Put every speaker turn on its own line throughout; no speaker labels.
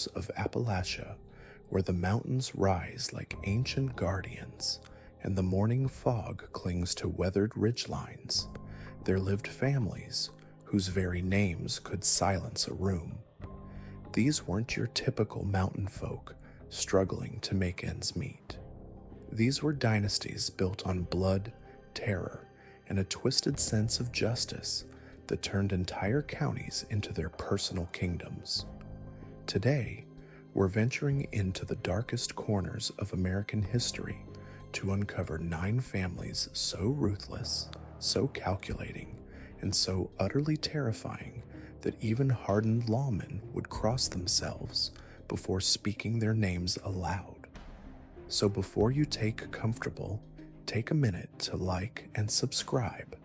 foothills of Appalachia, where the mountains rise like ancient guardians and the morning fog clings to weathered ridgelines, there lived families whose very names could silence a room. These weren't your typical mountain folk struggling to make ends meet. These were dynasties built on blood, terror, and a twisted sense of justice that turned entire counties into their personal kingdoms. Today, we're venturing into the darkest corners of American history to uncover 9 families so ruthless, so calculating, and so utterly terrifying that even hardened lawmen would cross themselves before speaking their names aloud. So before you take comfortable, take a minute to like and subscribe,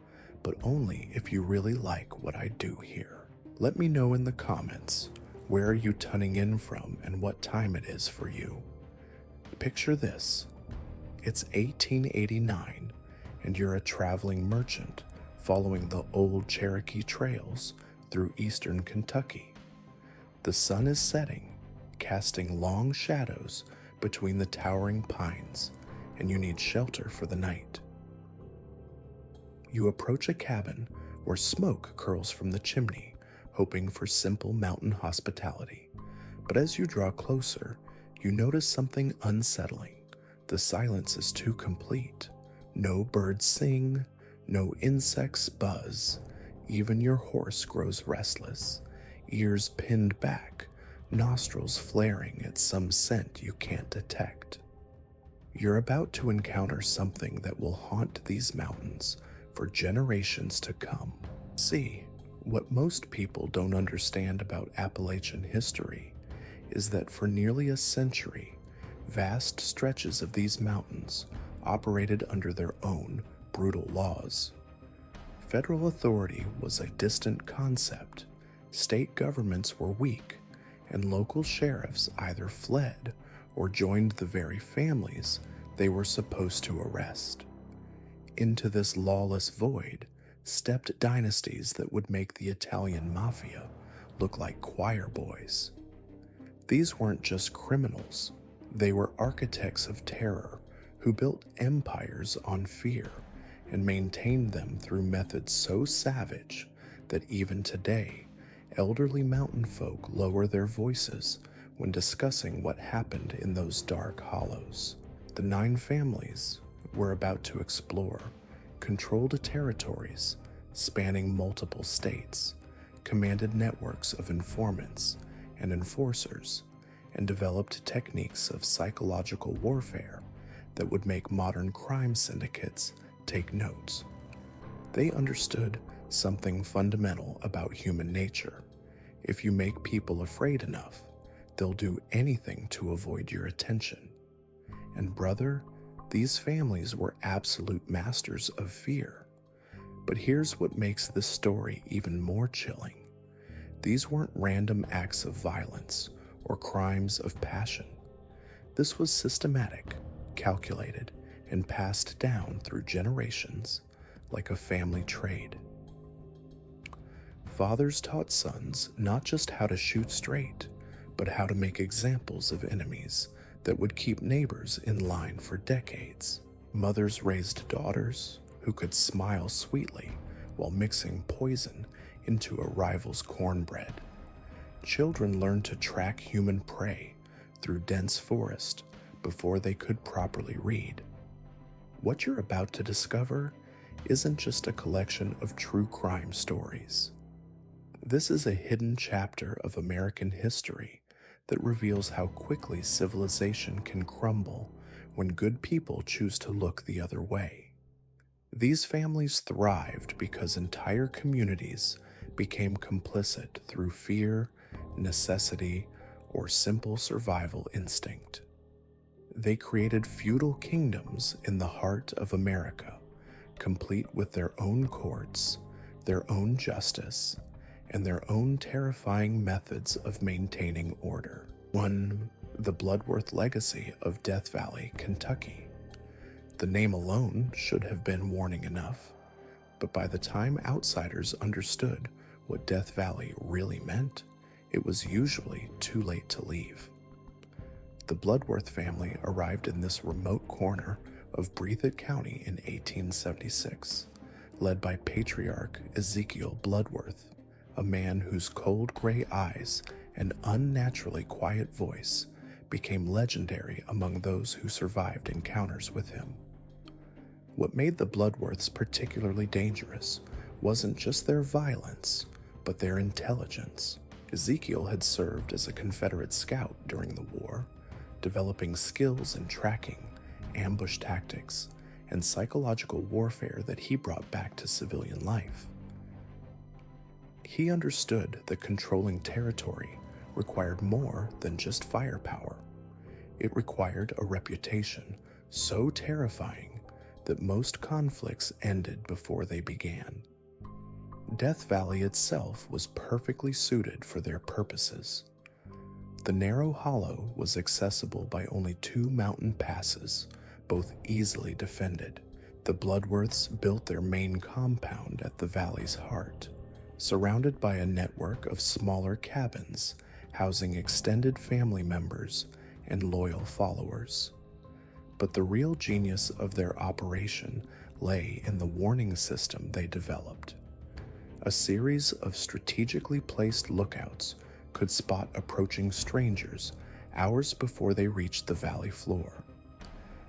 but only if you really like what I do here. Let me know in the comments, where are you tuning in from and what time it is for you? Picture this. It's 1889 and you're a traveling merchant following the old Cherokee trails through eastern Kentucky. The sun is setting, casting long shadows between the towering pines, and you need shelter for the night. You approach a cabin where smoke curls from the chimney, hoping for simple mountain hospitality. But as you draw closer, you notice something unsettling. The silence is too complete. No birds sing, no insects buzz. Even your horse grows restless, ears pinned back, nostrils flaring at some scent you can't detect. You're about to encounter something that will haunt these mountains for generations to come. See, what most people don't understand about Appalachian history is that for nearly a century, vast stretches of these mountains operated under their own brutal laws. Federal authority was a distant concept, state governments were weak, and local sheriffs either fled or joined the very families they were supposed to arrest. Into this lawless void stepped dynasties that would make the Italian mafia look like choir boys. These weren't just criminals, they were architects of terror who built empires on fear and maintained them through methods so savage that even today, elderly mountain folk lower their voices when discussing what happened in those dark hollows. The 9 families we're about to explore controlled territories spanning multiple states, commanded networks of informants and enforcers, and developed techniques of psychological warfare that would make modern crime syndicates take notes. They understood something fundamental about human nature. If you make people afraid enough, they'll do anything to avoid your attention. And brother, these families were absolute masters of fear. But here's what makes this story even more chilling. These weren't random acts of violence or crimes of passion. This was systematic, calculated, and passed down through generations like a family trade. Fathers taught sons not just how to shoot straight, but how to make examples of enemies that would keep neighbors in line for decades. Mothers raised daughters who could smile sweetly while mixing poison into a rival's cornbread. Children learned to track human prey through dense forest before they could properly read. What you're about to discover isn't just a collection of true crime stories. This is a hidden chapter of American history that reveals how quickly civilization can crumble when good people choose to look the other way. These families thrived because entire communities became complicit through fear, necessity, or simple survival instinct. They created feudal kingdoms in the heart of America, complete with their own courts, their own justice, and their own terrifying methods of maintaining order. 1. The Bloodworth legacy of Death Valley, Kentucky. The name alone should have been warning enough, but by the time outsiders understood what Death Valley really meant, it was usually too late to leave. The Bloodworth family arrived in this remote corner of Breathitt County in 1876, led by patriarch Ezekiel Bloodworth, a man whose cold gray eyes and unnaturally quiet voice became legendary among those who survived encounters with him. What made the Bloodworths particularly dangerous wasn't just their violence, but their intelligence. Ezekiel had served as a Confederate scout during the war, developing skills in tracking, ambush tactics, and psychological warfare that he brought back to civilian life. He understood that controlling territory required more than just firepower. It required a reputation so terrifying that most conflicts ended before they began. Death Valley itself was perfectly suited for their purposes. The narrow hollow was accessible by only 2 mountain passes, both easily defended. The Bloodworths built their main compound at the valley's heart, surrounded by a network of smaller cabins housing extended family members and loyal followers. But the real genius of their operation lay in the warning system they developed. A series of strategically placed lookouts could spot approaching strangers hours before they reached the valley floor.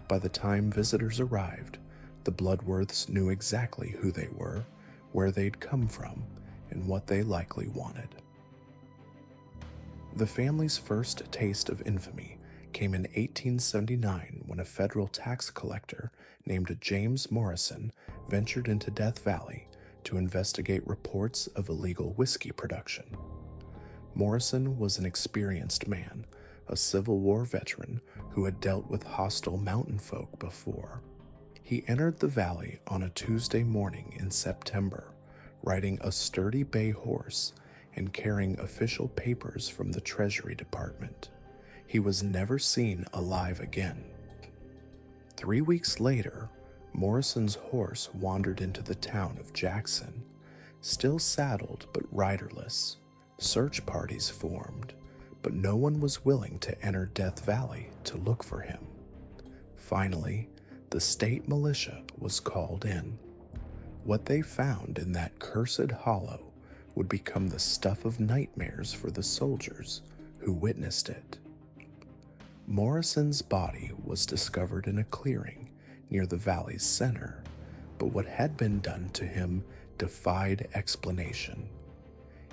By the time visitors arrived, the Bloodworths knew exactly who they were, where they'd come from, and what they likely wanted. The family's first taste of infamy came in 1879 when a federal tax collector named James Morrison ventured into Death Valley to investigate reports of illegal whiskey production. Morrison was an experienced man, a Civil War veteran who had dealt with hostile mountain folk before. He entered the valley on a Tuesday morning in September, riding a sturdy bay horse and carrying official papers from the Treasury Department. He was never seen alive again. 3 weeks later, Morrison's horse wandered into the town of Jackson, still saddled but riderless. Search parties formed, but no one was willing to enter Death Valley to look for him. Finally, the state militia was called in. What they found in that cursed hollow would become the stuff of nightmares for the soldiers who witnessed it. Morrison's body was discovered in a clearing near the valley's center, but what had been done to him defied explanation.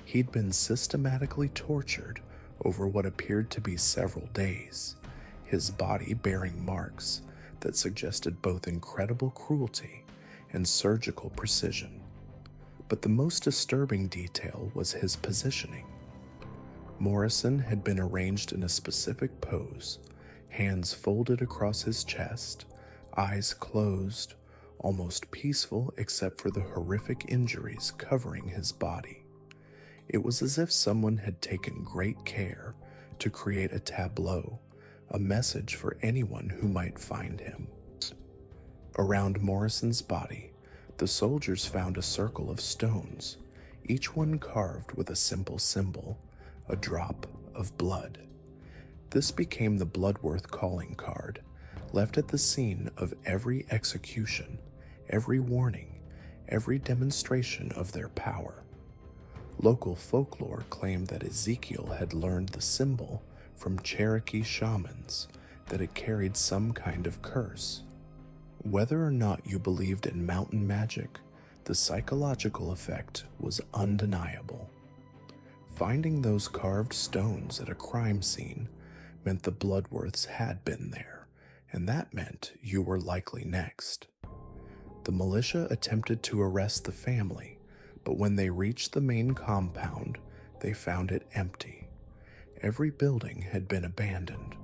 He'd been systematically tortured over what appeared to be several days, his body bearing marks that suggested both incredible cruelty and surgical precision. But the most disturbing detail was his positioning. Morrison had been arranged in a specific pose, hands folded across his chest, eyes closed, almost peaceful except for the horrific injuries covering his body. It was as if someone had taken great care to create a tableau, a message for anyone who might find him. Around Morrison's body, the soldiers found a circle of stones, each one carved with a simple symbol, a drop of blood. This became the Bloodworth calling card, left at the scene of every execution, every warning, every demonstration of their power. Local folklore claimed that Ezekiel had learned the symbol from Cherokee shamans, that it carried some kind of curse. Whether or not you believed in mountain magic, the psychological effect was undeniable. Finding those carved stones at a crime scene meant the Bloodworths had been there, and that meant you were likely next. The militia attempted to arrest the family, but when they reached the main compound, they found it empty. Every building had been abandoned,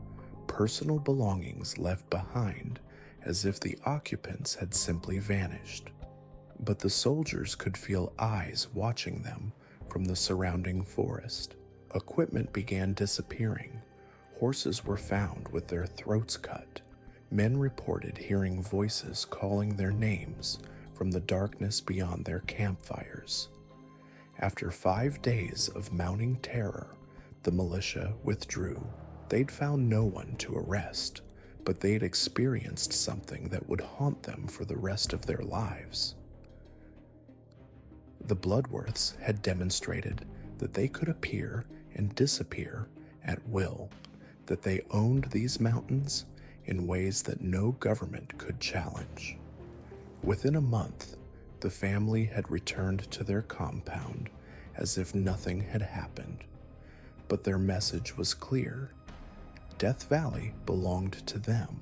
personal belongings left behind, as if the occupants had simply vanished. But the soldiers could feel eyes watching them from the surrounding forest. Equipment began disappearing. Horses were found with their throats cut. Men reported hearing voices calling their names from the darkness beyond their campfires. After 5 days of mounting terror, The militia withdrew. They'd found no one to arrest, but they'd experienced something that would haunt them for the rest of their lives. The Bloodworths had demonstrated that they could appear and disappear at will, that they owned these mountains in ways that no government could challenge. Within a month, the family had returned to their compound as if nothing had happened. But their message was clear. Death Valley belonged to them,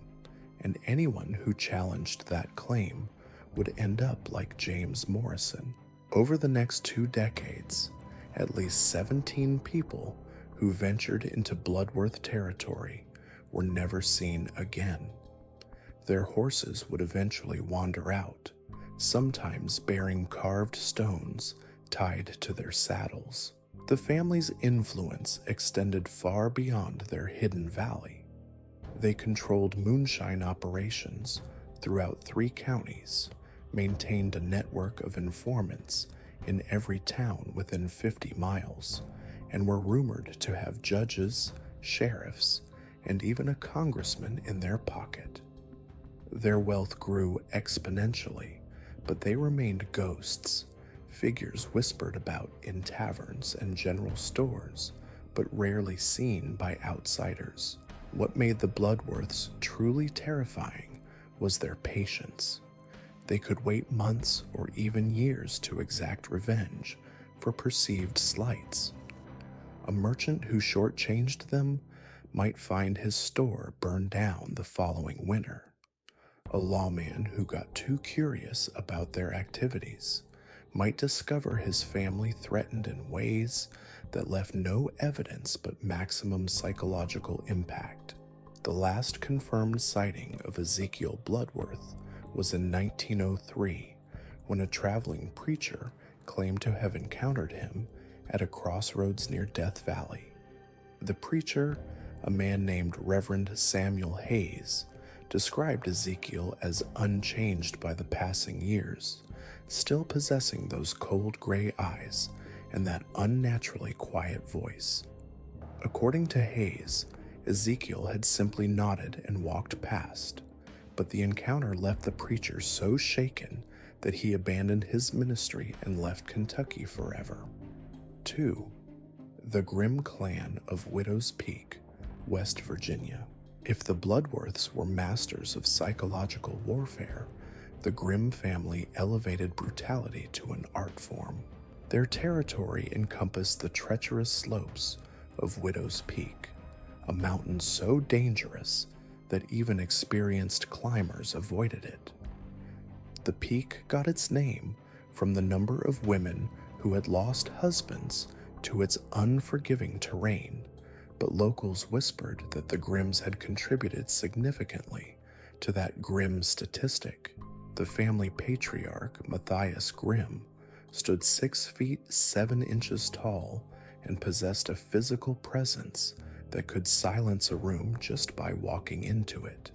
and anyone who challenged that claim would end up like James Morrison. Over the next 2 decades, at least 17 people who ventured into Bloodworth territory were never seen again. Their horses would eventually wander out, sometimes bearing carved stones tied to their saddles. The family's influence extended far beyond their hidden valley. They controlled moonshine operations throughout 3 counties, maintained a network of informants in every town within 50 miles, and were rumored to have judges, sheriffs, and even a congressman in their pocket. Their wealth grew exponentially, but they remained ghosts, figures whispered about in taverns and general stores, but rarely seen by outsiders. What made the Bloodworths truly terrifying was their patience. They could wait months or even years to exact revenge for perceived slights. A merchant who shortchanged them might find his store burned down the following winter. A lawman who got too curious about their activities might discover his family threatened in ways that left no evidence but maximum psychological impact. The last confirmed sighting of Ezekiel Bloodworth was in 1903, when a traveling preacher claimed to have encountered him at a crossroads near Death Valley. The preacher, a man named Reverend Samuel Hayes, described Ezekiel as unchanged by the passing years, still possessing those cold gray eyes and that unnaturally quiet voice. According to Hayes, Ezekiel had simply nodded and walked past, but the encounter left the preacher so shaken that he abandoned his ministry and left Kentucky forever. 2. The Grimm Clan of Widow's Peak, West Virginia. If the Bloodworths were masters of psychological warfare, the Grimm family elevated brutality to an art form. Their territory encompassed the treacherous slopes of Widow's Peak, a mountain so dangerous that even experienced climbers avoided it. The peak got its name from the number of women who had lost husbands to its unforgiving terrain, but locals whispered that the Grimms had contributed significantly to that grim statistic. The family patriarch, Matthias Grimm, stood 6 feet 7 inches tall and possessed a physical presence that could silence a room just by walking into it.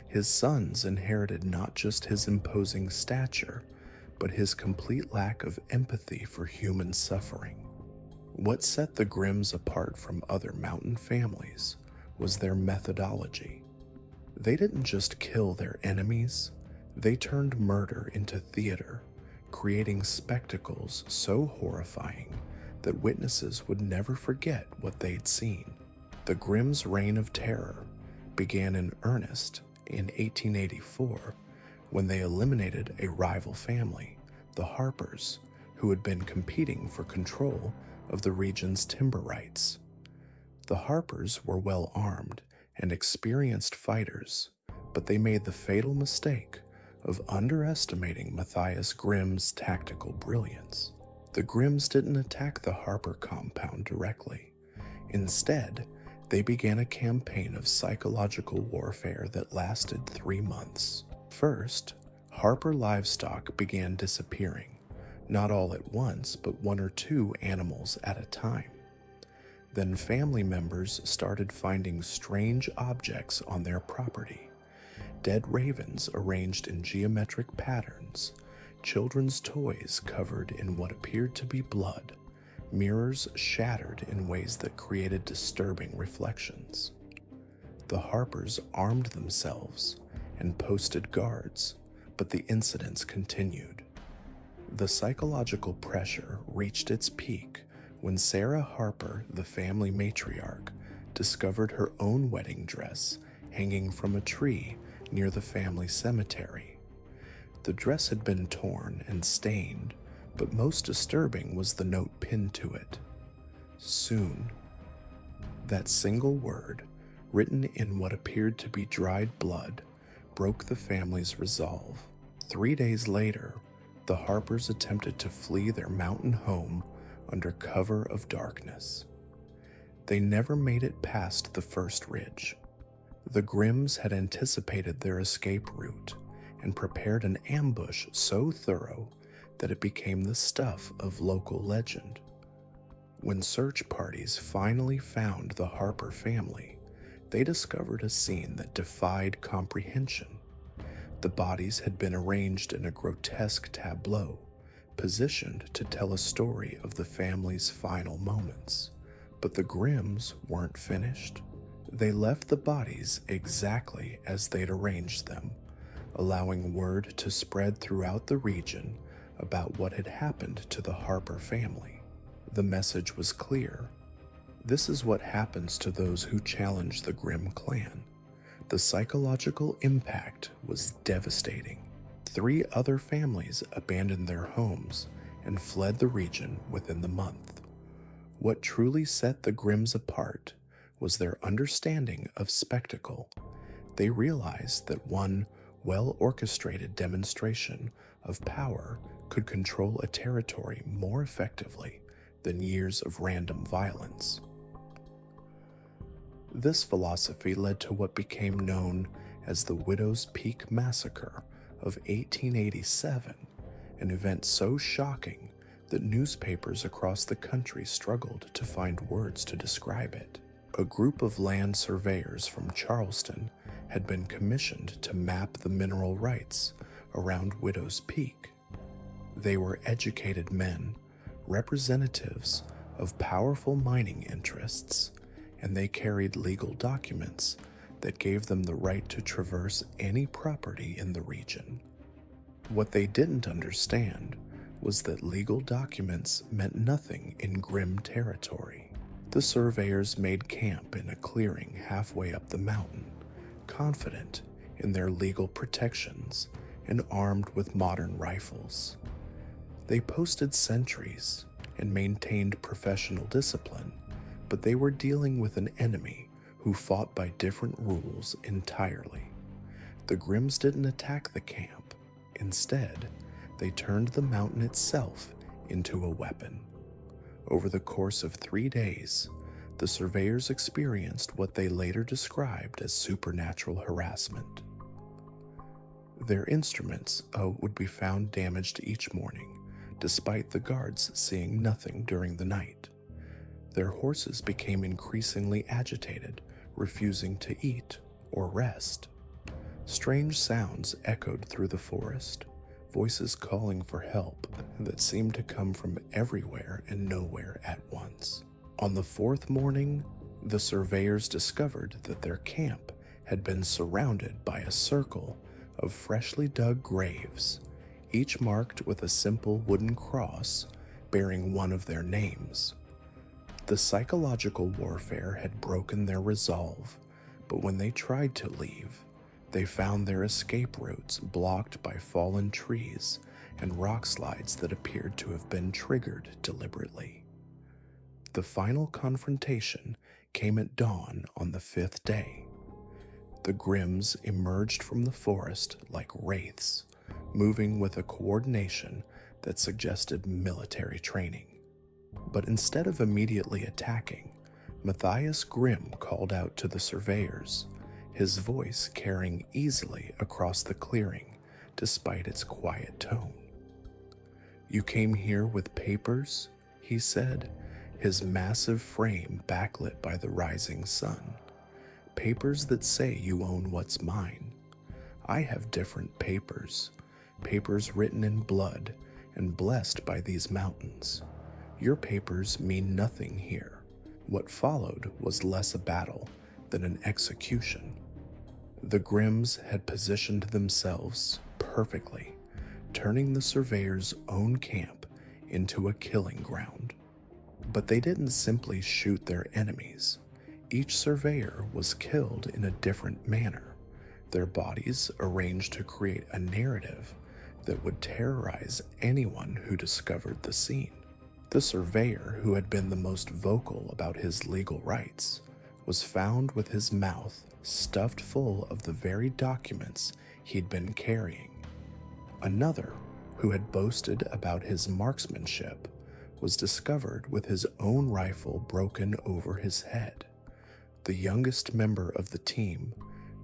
His sons inherited not just his imposing stature, but his complete lack of empathy for human suffering. What set the Grimms apart from other mountain families was their methodology. They didn't just kill their enemies, they turned murder into theater, creating spectacles so horrifying that witnesses would never forget what they'd seen. The Grimms' reign of terror began in earnest in 1884 when they eliminated a rival family, the Harpers, who had been competing for control of the region's timber rights. The Harpers were well armed and experienced fighters, but they made the fatal mistake of underestimating Matthias Grimm's tactical brilliance. The Grimms didn't attack the Harper compound directly. Instead, they began a campaign of psychological warfare that lasted 3 months. First, Harper livestock began disappearing, not all at once, but 1 or 2 animals at a time. Then family members started finding strange objects on their property. Dead ravens arranged in geometric patterns, children's toys covered in what appeared to be blood, mirrors shattered in ways that created disturbing reflections. The Harpers armed themselves and posted guards, but the incidents continued. The psychological pressure reached its peak when Sarah Harper, the family matriarch, discovered her own wedding dress hanging from a tree near the family cemetery. The dress had been torn and stained, but most disturbing was the note pinned to it. Soon. That single word, written in what appeared to be dried blood, broke the family's resolve. 3 days later, the Harpers attempted to flee their mountain home under cover of darkness. They never made it past the first ridge. The Grimms had anticipated their escape route and prepared an ambush so thorough that it became the stuff of local legend. When search parties finally found the Harper family, they discovered a scene that defied comprehension. The bodies had been arranged in a grotesque tableau, positioned to tell a story of the family's final moments. But the Grimms weren't finished. They left the bodies exactly as they'd arranged them, allowing word to spread throughout the region about what had happened to the Harper family. The message was clear. This is what happens to those who challenge the Grimm clan. The psychological impact was devastating. 3 other families abandoned their homes and fled the region within the month. What truly set the Grimms apart was their understanding of spectacle. They realized that one well-orchestrated demonstration of power could control a territory more effectively than years of random violence. This philosophy led to what became known as the Widow's Peak Massacre of 1887, an event so shocking that newspapers across the country struggled to find words to describe it. A group of land surveyors from Charleston had been commissioned to map the mineral rights around Widow's Peak. They were educated men, representatives of powerful mining interests, and they carried legal documents that gave them the right to traverse any property in the region. What they didn't understand was that legal documents meant nothing in Grimm territory. The surveyors made camp in a clearing halfway up the mountain, confident in their legal protections and armed with modern rifles. They posted sentries and maintained professional discipline, but they were dealing with an enemy who fought by different rules entirely. The Grimms didn't attack the camp. Instead, they turned the mountain itself into a weapon. Over the course of 3 days, the surveyors experienced what they later described as supernatural harassment. Their instruments would be found damaged each morning, despite the guards seeing nothing during the night. Their horses became increasingly agitated, refusing to eat or rest. Strange sounds echoed through the forest, voices calling for help that seemed to come from everywhere and nowhere at once. On the 4th morning, the surveyors discovered that their camp had been surrounded by a circle of freshly dug graves, each marked with a simple wooden cross bearing one of their names. The psychological warfare had broken their resolve, but when they tried to leave, they found their escape routes blocked by fallen trees and rock slides that appeared to have been triggered deliberately. The final confrontation came at dawn on the 5th day. The Grimms emerged from the forest like wraiths, moving with a coordination that suggested military training. But instead of immediately attacking, Matthias Grimm called out to the surveyors, his voice carrying easily across the clearing despite its quiet tone. "You came here with papers?" he said, his massive frame backlit by the rising sun. "Papers that say you own what's mine. I have different papers, papers written in blood and blessed by these mountains. Your papers mean nothing here. What followed was less a battle than an execution. The Grimms had positioned themselves perfectly, turning the surveyor's own camp into a killing ground. But they didn't simply shoot their enemies. Each surveyor was killed in a different manner, their bodies arranged to create a narrative that would terrorize anyone who discovered the scene. The surveyor, who had been the most vocal about his legal rights, was found with his mouth stuffed full of the very documents he'd been carrying. Another, who had boasted about his marksmanship, was discovered with his own rifle broken over his head. The youngest member of the team,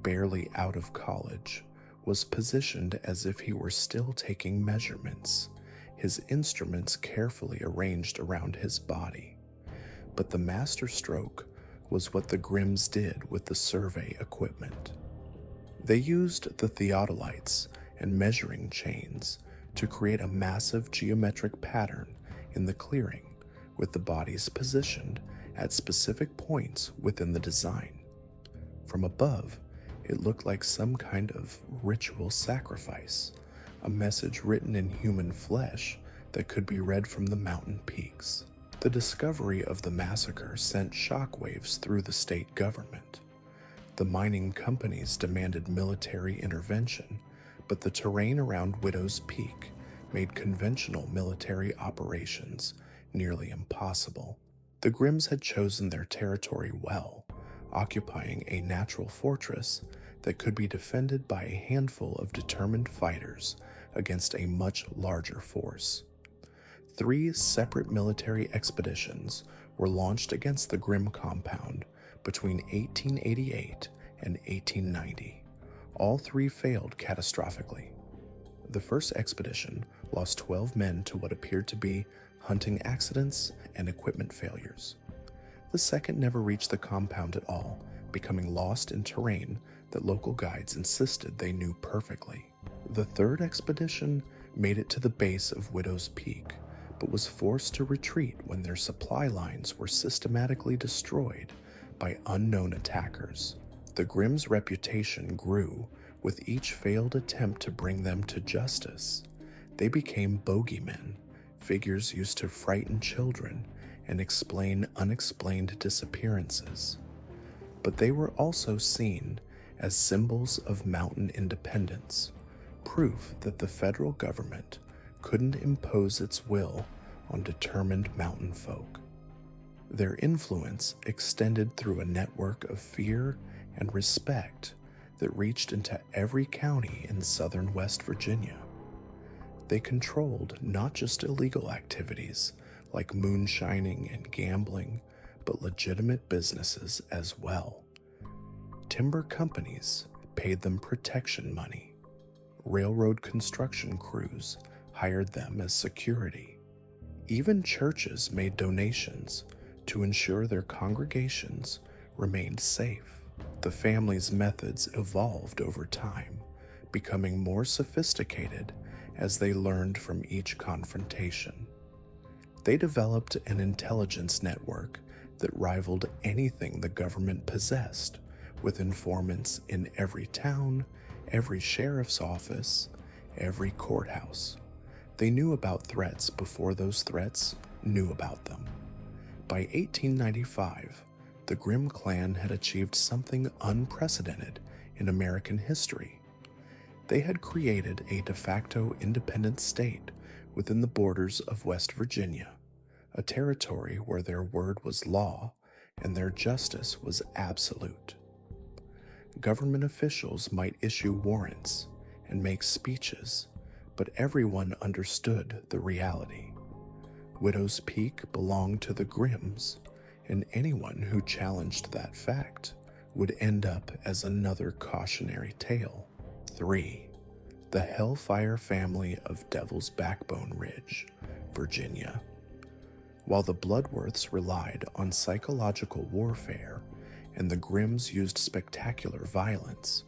barely out of college, was positioned as if he were still taking measurements, his instruments carefully arranged around his body. But the masterstroke was what the Grimms did with the survey equipment. They used the theodolites and measuring chains to create a massive geometric pattern in the clearing, with the bodies positioned at specific points within the design. From above, it looked like some kind of ritual sacrifice, a message written in human flesh that could be read from the mountain peaks. The discovery of the massacre sent shockwaves through the state government. The mining companies demanded military intervention, but the terrain around Widow's Peak made conventional military operations nearly impossible. The Grimms had chosen their territory well, occupying a natural fortress that could be defended by a handful of determined fighters against a much larger force. 3 separate military expeditions were launched against the Grimm compound between 1888 and 1890. All 3 failed catastrophically. The first expedition lost 12 men to what appeared to be hunting accidents and equipment failures. The second never reached the compound at all, becoming lost in terrain that local guides insisted they knew perfectly. The third expedition made it to the base of Widow's Peak, but was forced to retreat when their supply lines were systematically destroyed by unknown attackers. The Grimms' reputation grew with each failed attempt to bring them to justice. They became bogeymen, figures used to frighten children and explain unexplained disappearances. But they were also seen as symbols of mountain independence, proof that the federal government couldn't impose its will on determined mountain folk. Their influence extended through a network of fear and respect that reached into every county in southern West Virginia. They controlled not just illegal activities like moonshining and gambling, but legitimate businesses as well. Timber companies paid them protection money. Railroad construction crews hired them as security. Even churches made donations to ensure their congregations remained safe. The family's methods evolved over time, becoming more sophisticated as they learned from each confrontation. They developed an intelligence network that rivaled anything the government possessed, with informants in every town, every sheriff's office, every courthouse. They knew about threats before those threats knew about them. By 1895, the Grimm clan had achieved something unprecedented in American history. They had created a de facto independent state within the borders of West Virginia, a territory where their word was law and their justice was absolute. Government officials might issue warrants and make speeches, but everyone understood the reality. Widow's Peak belonged to the Grimms, and anyone who challenged that fact would end up as another cautionary tale. 3. The Hellfire family of Devil's Backbone Ridge, Virginia. While the Bloodworths relied on psychological warfare and the Grimms used spectacular violence,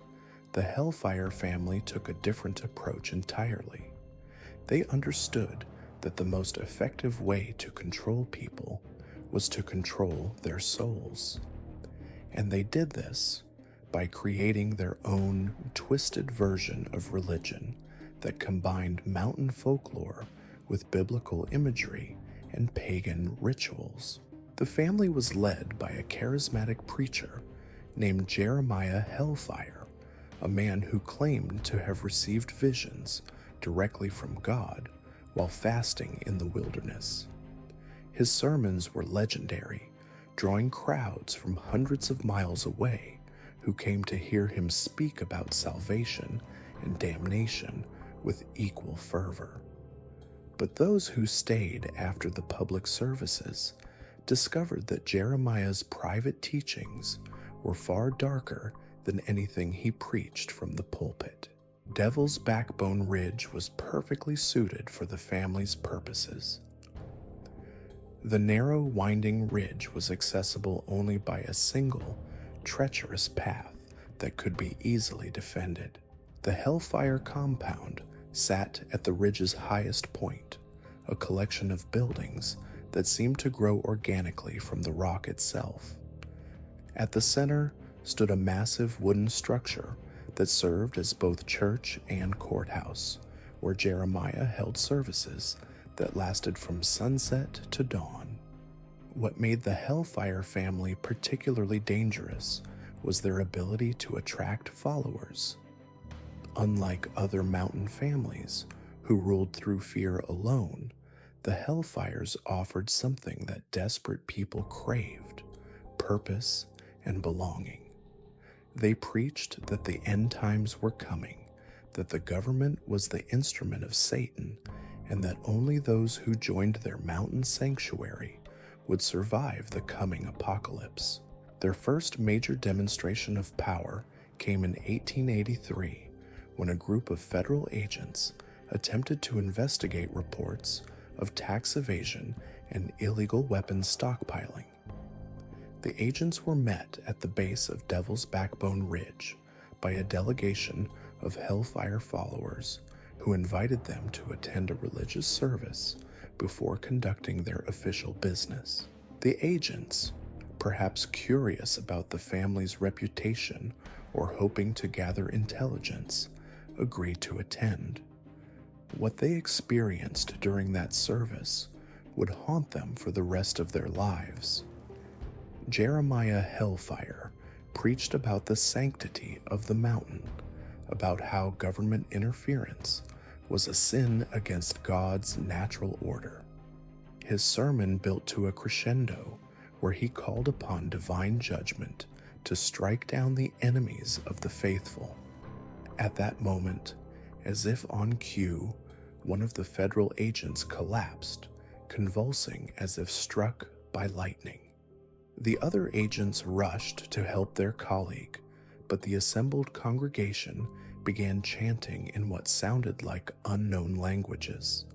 the Hellfire family took a different approach entirely. They understood that the most effective way to control people was to control their souls. And they did this by creating their own twisted version of religion that combined mountain folklore with biblical imagery and pagan rituals. The family was led by a charismatic preacher named Jeremiah Hellfire, a man who claimed to have received visions directly from God while fasting in the wilderness. His sermons were legendary, drawing crowds from hundreds of miles away who came to hear him speak about salvation and damnation with equal fervor. But those who stayed after the public services discovered that Jeremiah's private teachings were far darker than anything he preached from the pulpit. Devil's Backbone Ridge was perfectly suited for the family's purposes. The narrow, winding ridge was accessible only by a single, treacherous path that could be easily defended. The Hellfire compound sat at the ridge's highest point, a collection of buildings that seemed to grow organically from the rock itself. At the center stood a massive wooden structure that served as both church and courthouse, where Jeremiah held services that lasted from sunset to dawn. What made the Hellfire family particularly dangerous was their ability to attract followers. Unlike other mountain families who ruled through fear alone, the Hellfires offered something that desperate people craved: purpose and belonging. They preached that the end times were coming, that the government was the instrument of Satan, and that only those who joined their mountain sanctuary would survive the coming apocalypse. Their first major demonstration of power came in 1883, when a group of federal agents attempted to investigate reports of tax evasion and illegal weapons stockpiling. The agents were met at the base of Devil's Backbone Ridge by a delegation of Hellfire followers who invited them to attend a religious service before conducting their official business. The agents, perhaps curious about the family's reputation or hoping to gather intelligence, agreed to attend. What they experienced during that service would haunt them for the rest of their lives. Jeremiah Hellfire preached about the sanctity of the mountain, about how government interference was a sin against God's natural order. His sermon built to a crescendo where he called upon divine judgment to strike down the enemies of the faithful. At that moment, as if on cue, one of the federal agents collapsed, convulsing as if struck by lightning. The other agents rushed to help their colleague, but the assembled congregation began chanting in what sounded like unknown languages.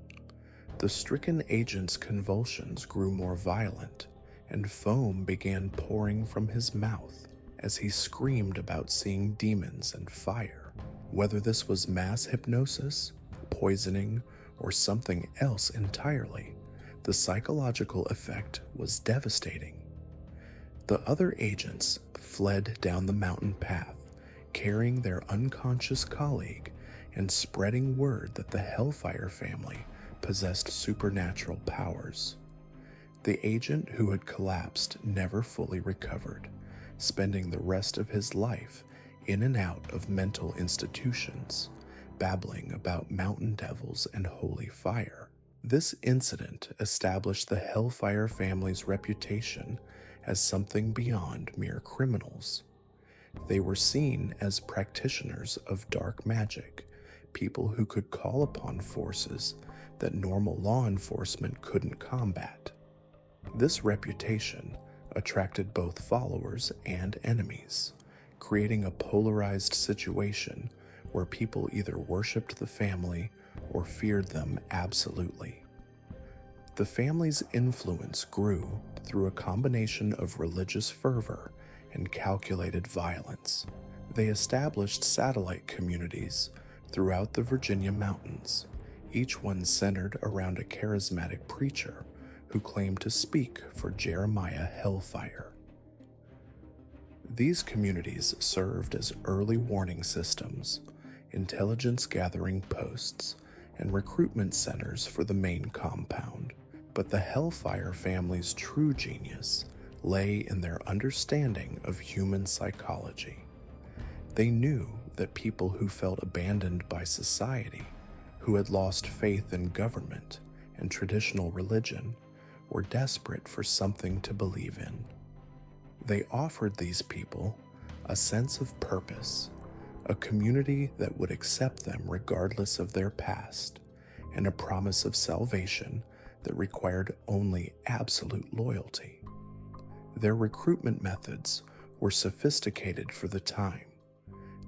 The stricken agent's convulsions grew more violent, and foam began pouring from his mouth as he screamed about seeing demons and fire. Whether this was mass hypnosis, poisoning, or something else entirely, the psychological effect was devastating. The other agents fled down the mountain path, carrying their unconscious colleague and spreading word that the Hellfire family possessed supernatural powers. The agent who had collapsed never fully recovered, spending the rest of his life in and out of mental institutions, babbling about mountain devils and holy fire. This incident established the Hellfire family's reputation as something beyond mere criminals. They were seen as practitioners of dark magic, people who could call upon forces that normal law enforcement couldn't combat. This reputation attracted both followers and enemies, creating a polarized situation where people either worshipped the family or feared them absolutely. The family's influence grew through a combination of religious fervor and calculated violence. They established satellite communities throughout the Virginia mountains, each one centered around a charismatic preacher who claimed to speak for Jeremiah Hellfire. These communities served as early warning systems, intelligence gathering posts, and recruitment centers for the main compound. But the Hellfire family's true genius lay in their understanding of human psychology. They knew that people who felt abandoned by society, who had lost faith in government and traditional religion, were desperate for something to believe in. They offered these people a sense of purpose, a community that would accept them regardless of their past, and a promise of salvation that required only absolute loyalty. Their recruitment methods were sophisticated for the time.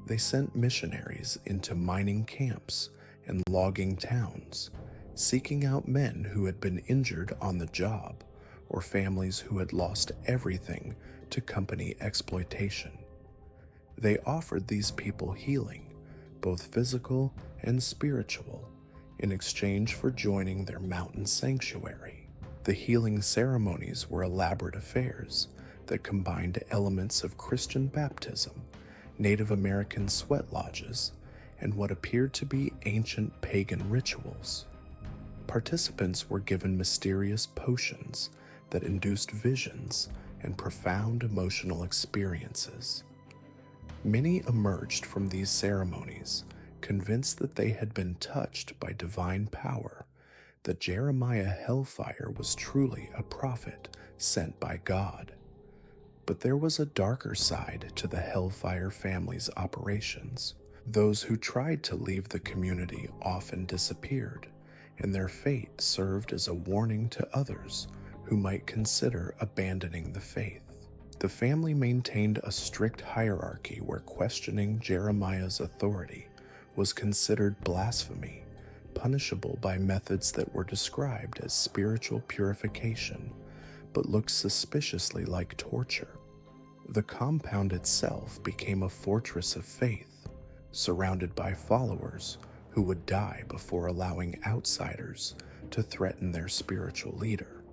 They sent missionaries into mining camps and logging towns, seeking out men who had been injured on the job or families who had lost everything to company exploitation. They offered these people healing, both physical and spiritual, in exchange for joining their mountain sanctuary. The healing ceremonies were elaborate affairs that combined elements of Christian baptism, Native American sweat lodges, and what appeared to be ancient pagan rituals. Participants were given mysterious potions that induced visions and profound emotional experiences. Many emerged from these ceremonies convinced that they had been touched by divine power, that Jeremiah Hellfire was truly a prophet sent by God. But there was a darker side to the Hellfire family's operations. Those who tried to leave the community often disappeared, and their fate served as a warning to others who might consider abandoning the faith. The family maintained a strict hierarchy where questioning Jeremiah's authority was considered blasphemy, punishable by methods that were described as spiritual purification, but looked suspiciously like torture. The compound itself became a fortress of faith, surrounded by followers who would die before allowing outsiders to threaten their spiritual leader.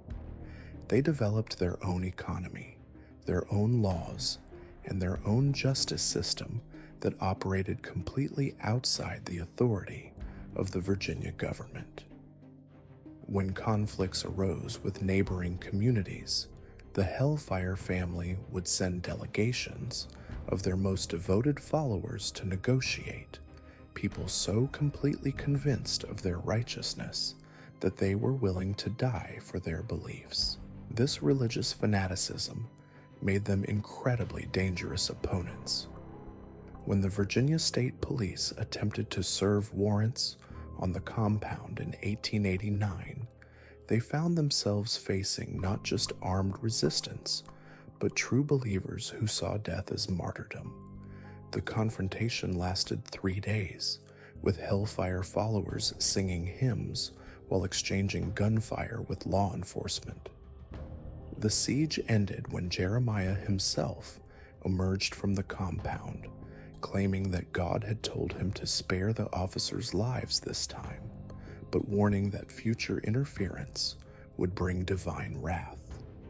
They developed their own economy, their own laws, and their own justice system that operated completely outside the authority of the Virginia government. When conflicts arose with neighboring communities, the Hellfire family would send delegations of their most devoted followers to negotiate, people so completely convinced of their righteousness that they were willing to die for their beliefs. This religious fanaticism made them incredibly dangerous opponents. When the Virginia State Police attempted to serve warrants on the compound in 1889, they found themselves facing not just armed resistance, but true believers who saw death as martyrdom. The confrontation lasted 3 days, with Hellfire followers singing hymns while exchanging gunfire with law enforcement. The siege ended when Jeremiah himself emerged from the compound, claiming that God had told him to spare the officers' lives this time, but warning that future interference would bring divine wrath.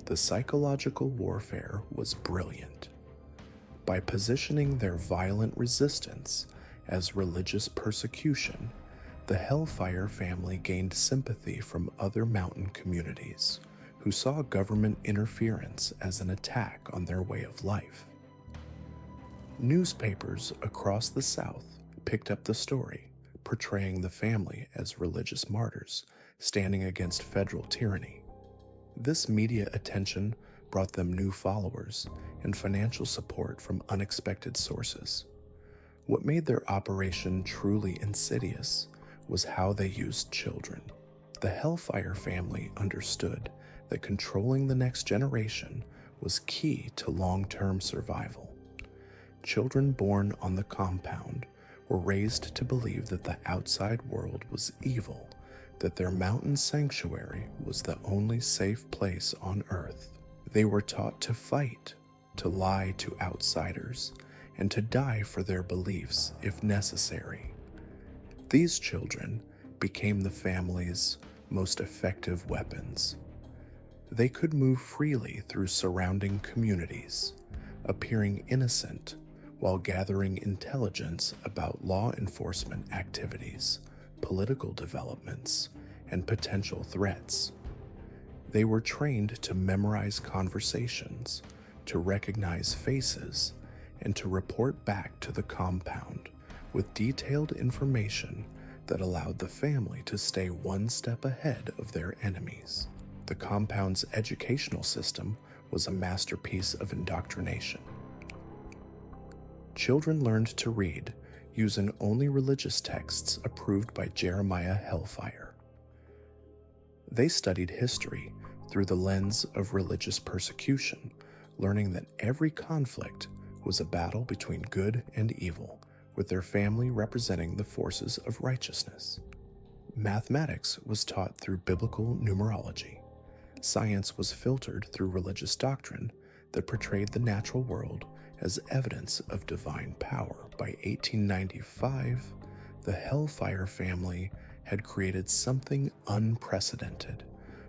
The psychological warfare was brilliant. By positioning their violent resistance as religious persecution, the Hellfire family gained sympathy from other mountain communities who saw government interference as an attack on their way of life. Newspapers across the South picked up the story, portraying the family as religious martyrs standing against federal tyranny. This media attention brought them new followers and financial support from unexpected sources. What made their operation truly insidious was how they used children. The Hellfire family understood that controlling the next generation was key to long-term survival. Children born on the compound were raised to believe that the outside world was evil, that their mountain sanctuary was the only safe place on earth. They were taught to fight, to lie to outsiders, and to die for their beliefs if necessary. These children became the family's most effective weapons. They could move freely through surrounding communities, appearing innocent while gathering intelligence about law enforcement activities, political developments, and potential threats. They were trained to memorize conversations, to recognize faces, and to report back to the compound with detailed information that allowed the family to stay one step ahead of their enemies. The compound's educational system was a masterpiece of indoctrination. Children learned to read using only religious texts approved by Jeremiah Hellfire. They studied history through the lens of religious persecution, learning that every conflict was a battle between good and evil, with their family representing the forces of righteousness. Mathematics was taught through biblical numerology. Science was filtered through religious doctrine that portrayed the natural world as evidence of divine power. By 1895, the Hellfire family had created something unprecedented,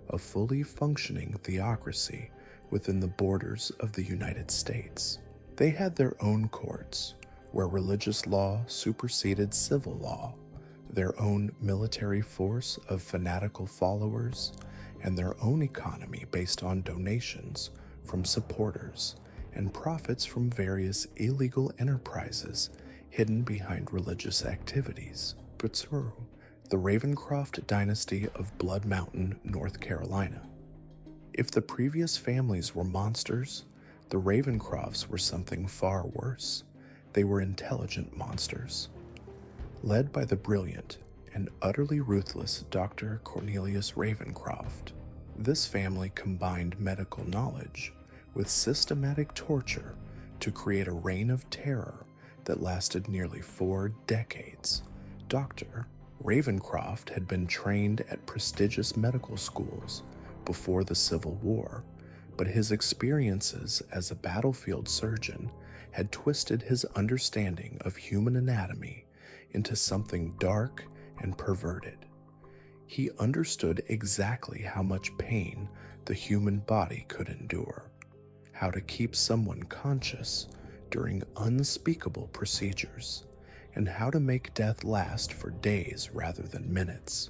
a fully functioning theocracy within the borders of the United States. They had their own courts, where religious law superseded civil law, their own military force of fanatical followers, and their own economy based on donations from supporters and profits from various illegal enterprises hidden behind religious activities. Butsuru, the Ravencroft dynasty of Blood Mountain, North Carolina. If the previous families were monsters, the Ravencrofts were something far worse. They were intelligent monsters. Led by the brilliant and utterly ruthless Dr. Cornelius Ravencroft, this family combined medical knowledge with systematic torture to create a reign of terror that lasted nearly 4 decades. Dr. Ravencroft had been trained at prestigious medical schools before the Civil War, but his experiences as a battlefield surgeon had twisted his understanding of human anatomy into something dark and perverted. He understood exactly how much pain the human body could endure, how to keep someone conscious during unspeakable procedures, and how to make death last for days rather than minutes.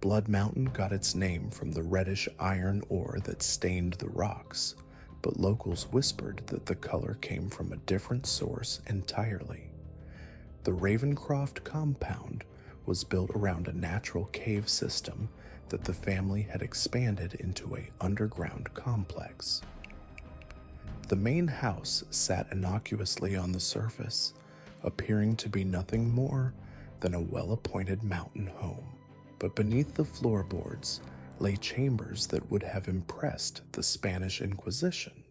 Blood Mountain got its name from the reddish iron ore that stained the rocks, but locals whispered that the color came from a different source entirely. The Ravencroft compound was built around a natural cave system that the family had expanded into an underground complex. The main house sat innocuously on the surface, appearing to be nothing more than a well-appointed mountain home. But beneath the floorboards lay chambers that would have impressed the Spanish Inquisition.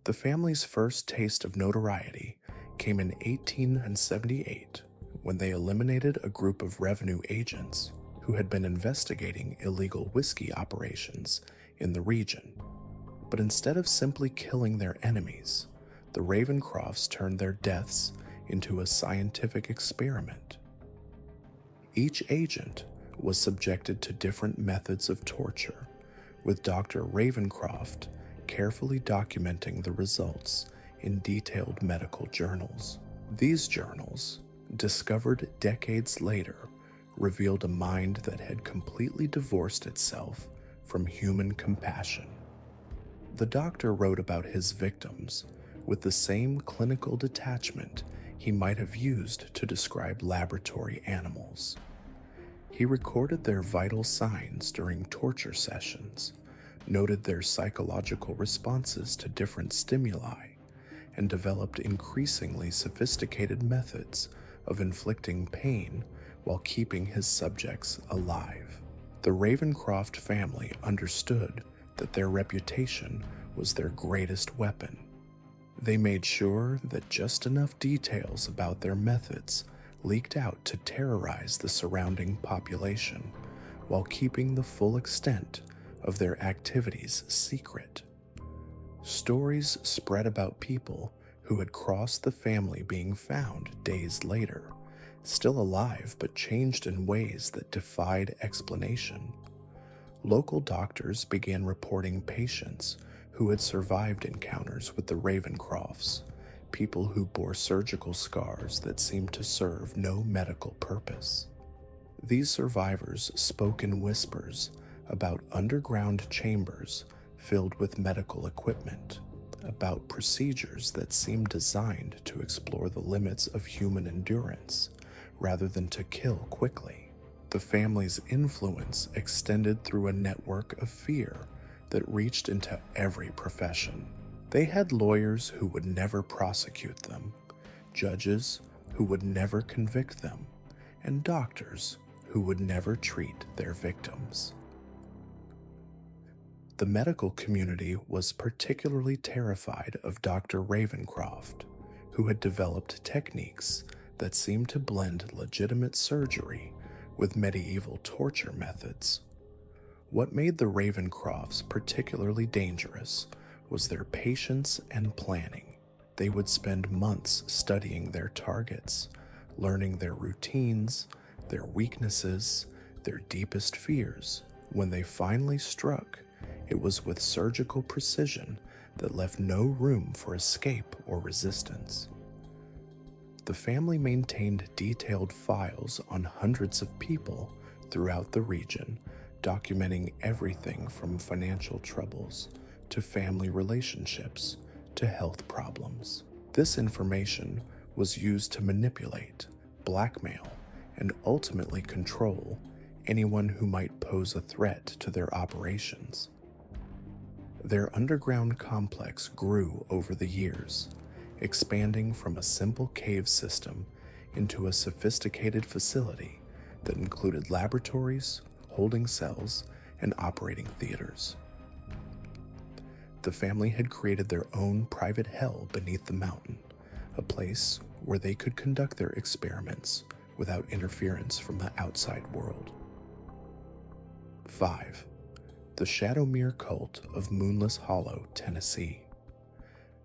The family's first taste of notoriety came in 1878 when they eliminated a group of revenue agents who had been investigating illegal whiskey operations in the region. But instead of simply killing their enemies, the Ravencrofts turned their deaths into a scientific experiment. Each agent was subjected to different methods of torture, with Dr. Ravencroft carefully documenting the results in detailed medical journals. These journals, discovered decades later, revealed a mind that had completely divorced itself from human compassion. The doctor wrote about his victims with the same clinical detachment he might have used to describe laboratory animals. He recorded their vital signs during torture sessions, noted their psychological responses to different stimuli, and developed increasingly sophisticated methods of inflicting pain while keeping his subjects alive. The Ravencroft family understood that their reputation was their greatest weapon. They made sure that just enough details about their methods leaked out to terrorize the surrounding population while keeping the full extent of their activities secret. Stories spread about people who had crossed the family being found days later, still alive but changed in ways that defied explanation. Local doctors began reporting patients who had survived encounters with the Ravencrofts, people who bore surgical scars that seemed to serve no medical purpose. These survivors spoke in whispers about underground chambers filled with medical equipment, about procedures that seemed designed to explore the limits of human endurance rather than to kill quickly. The family's influence extended through a network of fear that reached into every profession. They had lawyers who would never prosecute them, judges who would never convict them, and doctors who would never treat their victims. The medical community was particularly terrified of Dr. Ravencroft, who had developed techniques that seemed to blend legitimate surgery with medieval torture methods. What made the Ravencrofts particularly dangerous was their patience and planning. They would spend months studying their targets, learning their routines, their weaknesses, their deepest fears. When they finally struck, it was with surgical precision that left no room for escape or resistance. The family maintained detailed files on hundreds of people throughout the region, documenting everything from financial troubles to family relationships to health problems. This information was used to manipulate, blackmail, and ultimately control anyone who might pose a threat to their operations. Their underground complex grew over the years, expanding from a simple cave system into a sophisticated facility that included laboratories, holding cells, and operating theaters. The family had created their own private hell beneath the mountain, a place where they could conduct their experiments without interference from the outside world. 5. The Shadowmere Cult of Moonless Hollow, Tennessee.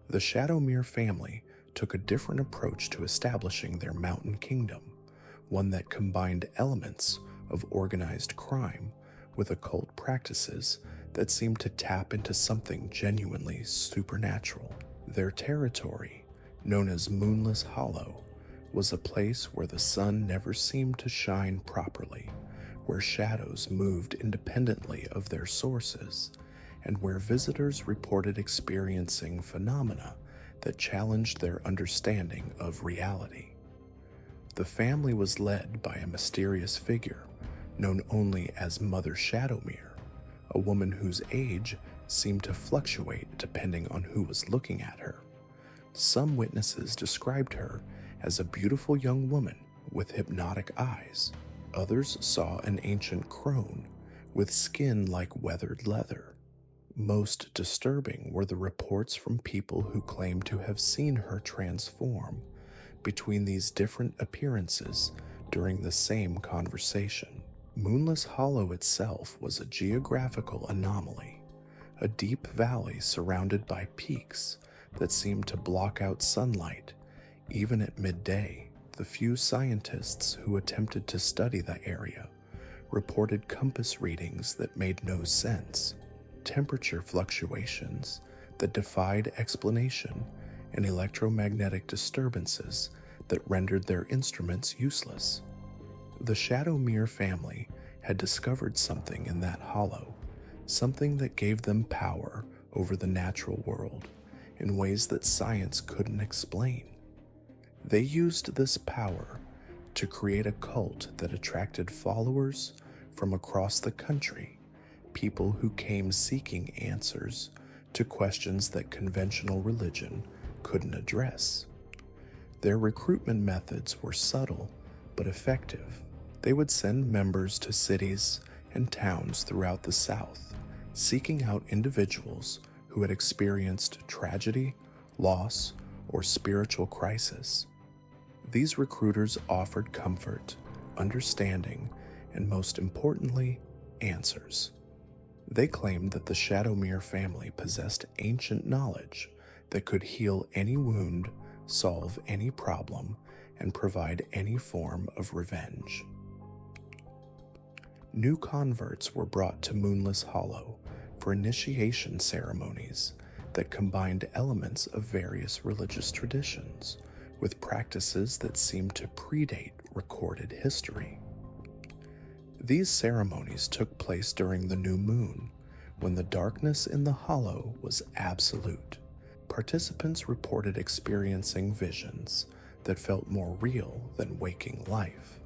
The Shadowmere family took a different approach to establishing their mountain kingdom, one that combined elements of organized crime with occult practices that seemed to tap into something genuinely supernatural. Their territory, known as Moonless Hollow, was a place where the sun never seemed to shine properly, where shadows moved independently of their sources, and where visitors reported experiencing phenomena that challenged their understanding of reality. The family was led by a mysterious figure known only as Mother Shadowmere, a woman whose age seemed to fluctuate depending on who was looking at her. Some witnesses described her as a beautiful young woman with hypnotic eyes. Others saw an ancient crone with skin like weathered leather. Most disturbing were the reports from people who claimed to have seen her transform between these different appearances during the same conversation. Moonless Hollow itself was a geographical anomaly, a deep valley surrounded by peaks that seemed to block out sunlight, even at midday. The few scientists who attempted to study the area reported compass readings that made no sense, temperature fluctuations that defied explanation, and electromagnetic disturbances that rendered their instruments useless. The Shadowmere family had discovered something in that hollow, something that gave them power over the natural world in ways that science couldn't explain. They used this power to create a cult that attracted followers from across the country, people who came seeking answers to questions that conventional religion couldn't address. Their recruitment methods were subtle but effective. They would send members to cities and towns throughout the South, seeking out individuals who had experienced tragedy, loss, or spiritual crisis. These recruiters offered comfort, understanding, and most importantly, answers. They claimed that the Shadowmere family possessed ancient knowledge that could heal any wound, solve any problem, and provide any form of revenge. New converts were brought to Moonless Hollow for initiation ceremonies that combined elements of various religious traditions with practices that seemed to predate recorded history. These ceremonies took place during the new moon, when the darkness in the hollow was absolute. Participants reported experiencing visions that felt more real than waking life,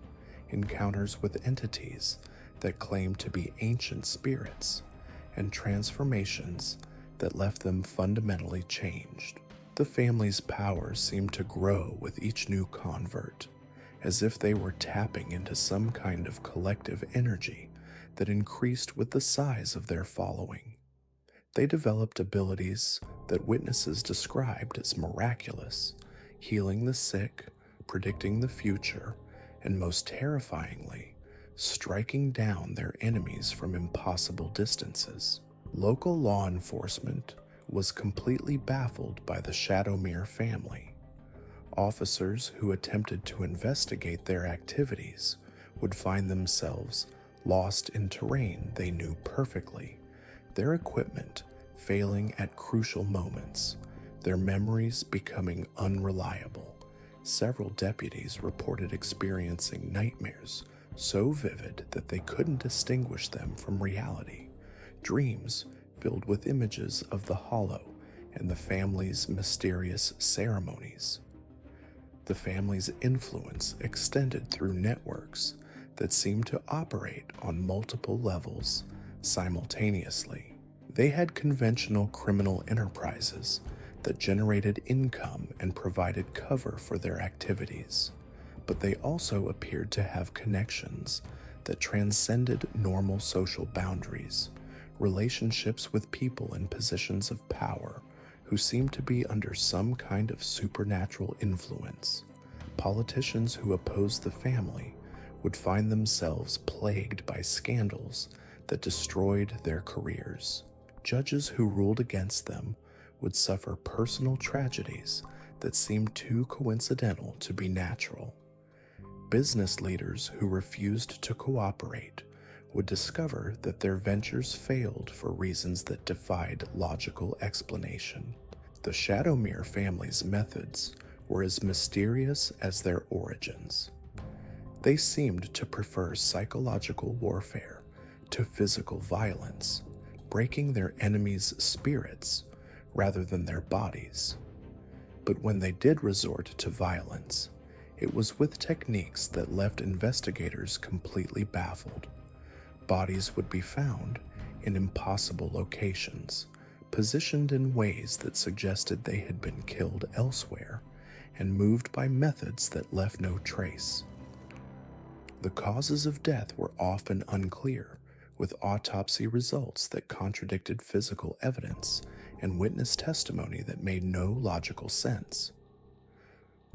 encounters with entities that claimed to be ancient spirits, and transformations that left them fundamentally changed. The family's power seemed to grow with each new convert, as if they were tapping into some kind of collective energy that increased with the size of their following. They developed abilities that witnesses described as miraculous, healing the sick, predicting the future, and most terrifyingly, striking down their enemies from impossible distances. Local law enforcement was completely baffled by the Shadowmere family. Officers who attempted to investigate their activities would find themselves lost in terrain they knew perfectly, their equipment failing at crucial moments, their memories becoming unreliable. Several deputies reported experiencing nightmares so vivid that they couldn't distinguish them from reality, dreams filled with images of the Hollow and the family's mysterious ceremonies. The family's influence extended through networks that seemed to operate on multiple levels simultaneously. They had conventional criminal enterprises that generated income and provided cover for their activities, but they also appeared to have connections that transcended normal social boundaries, relationships with people in positions of power who seemed to be under some kind of supernatural influence. Politicians who opposed the family would find themselves plagued by scandals that destroyed their careers. Judges who ruled against them would suffer personal tragedies that seemed too coincidental to be natural. Business leaders who refused to cooperate would discover that their ventures failed for reasons that defied logical explanation. The Shadowmere family's methods were as mysterious as their origins. They seemed to prefer psychological warfare to physical violence, breaking their enemies' spirits rather than their bodies. But when they did resort to violence, it was with techniques that left investigators completely baffled. Bodies would be found in impossible locations, positioned in ways that suggested they had been killed elsewhere, and moved by methods that left no trace. The causes of death were often unclear, with autopsy results that contradicted physical evidence and witness testimony that made no logical sense.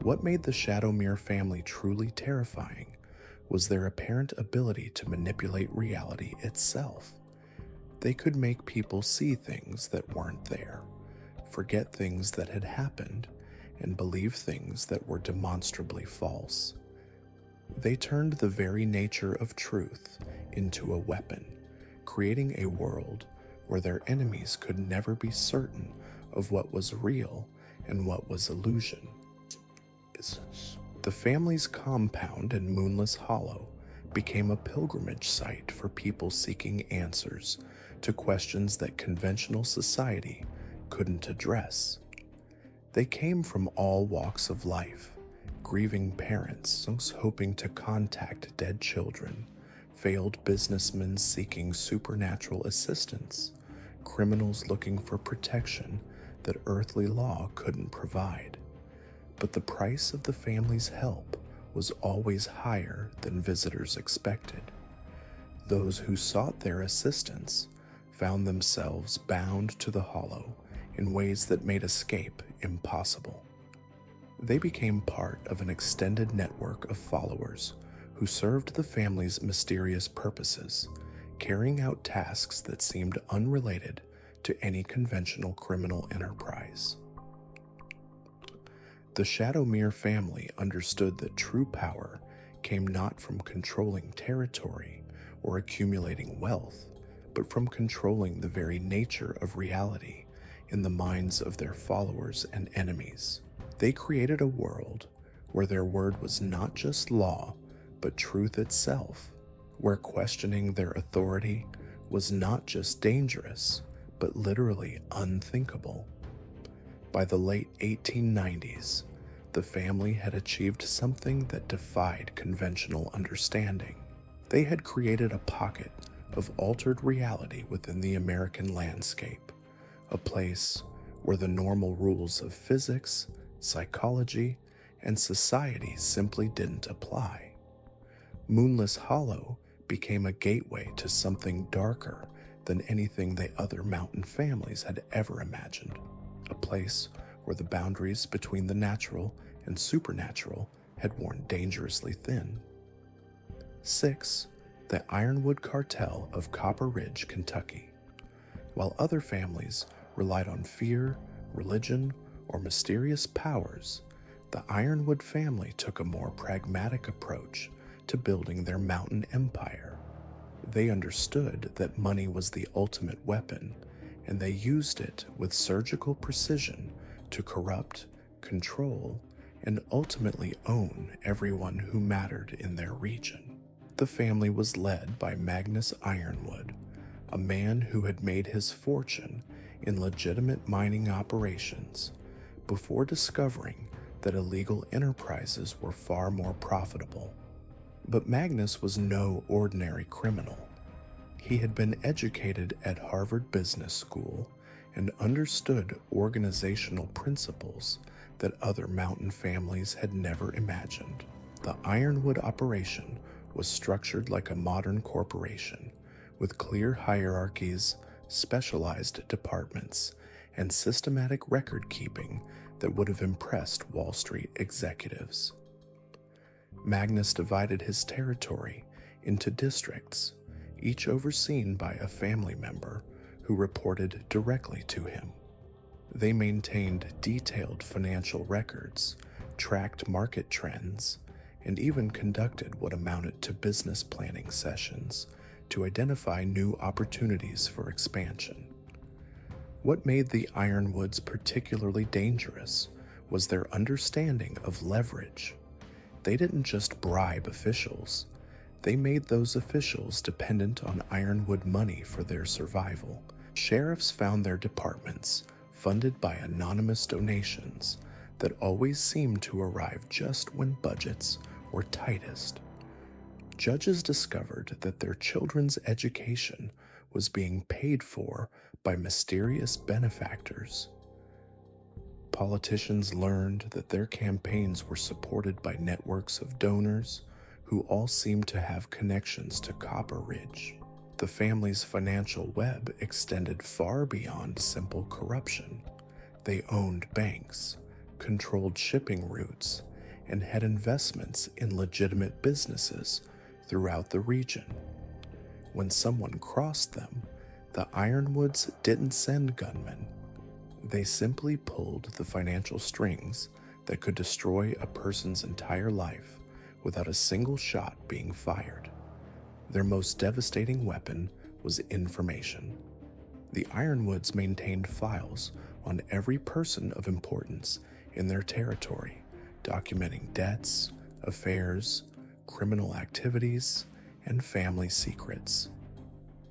What made the Shadowmere family truly terrifying was their apparent ability to manipulate reality itself. They could make people see things that weren't there, forget things that had happened, and believe things that were demonstrably false. They turned the very nature of truth into a weapon, creating a world where their enemies could never be certain of what was real and what was illusion. The family's compound in Moonless Hollow became a pilgrimage site for people seeking answers to questions that conventional society couldn't address. They came from all walks of life, grieving parents hoping to contact dead children, failed businessmen seeking supernatural assistance, criminals looking for protection that earthly law couldn't provide. But the price of the family's help was always higher than visitors expected. Those who sought their assistance found themselves bound to the Hollow in ways that made escape impossible. They became part of an extended network of followers who served the family's mysterious purposes, carrying out tasks that seemed unrelated to any conventional criminal enterprise. The Shadowmere family understood that true power came not from controlling territory or accumulating wealth, but from controlling the very nature of reality in the minds of their followers and enemies. They created a world where their word was not just law, but truth itself, where questioning their authority was not just dangerous, but literally unthinkable. By the late 1890s, the family had achieved something that defied conventional understanding. They had created a pocket of altered reality within the American landscape, a place where the normal rules of physics, psychology, and society simply didn't apply. Moonless Hollow became a gateway to something darker than anything the other mountain families had ever imagined, a place where the boundaries between the natural and supernatural had worn dangerously thin. 6. The Ironwood Cartel of Copper Ridge, Kentucky. While other families relied on fear, religion, or mysterious powers, the Ironwood family took a more pragmatic approach to building their mountain empire. They understood that money was the ultimate weapon, and they used it with surgical precision to corrupt, control, and ultimately own everyone who mattered in their region. The family was led by Magnus Ironwood, a man who had made his fortune in legitimate mining operations before discovering that illegal enterprises were far more profitable. But Magnus was no ordinary criminal. He had been educated at Harvard Business School and understood organizational principles that other mountain families had never imagined. The Ironwood operation was structured like a modern corporation, with clear hierarchies, specialized departments, and systematic record-keeping that would have impressed Wall Street executives. Magnus divided his territory into districts, each overseen by a family member who reported directly to him. They maintained detailed financial records, tracked market trends, and even conducted what amounted to business planning sessions to identify new opportunities for expansion. What made the Ironwoods particularly dangerous was their understanding of leverage. They didn't just bribe officials, they made those officials dependent on Ironwood money for their survival. Sheriffs found their departments funded by anonymous donations that always seemed to arrive just when budgets were tightest. Judges discovered that their children's education was being paid for by mysterious benefactors. Politicians learned that their campaigns were supported by networks of donors who all seemed to have connections to Copper Ridge. The family's financial web extended far beyond simple corruption. They owned banks, controlled shipping routes, and had investments in legitimate businesses throughout the region. When someone crossed them, the Ironwoods didn't send gunmen. They simply pulled the financial strings that could destroy a person's entire life without a single shot being fired. Their most devastating weapon was information. The Ironwoods maintained files on every person of importance in their territory, documenting debts, affairs, criminal activities, and family secrets.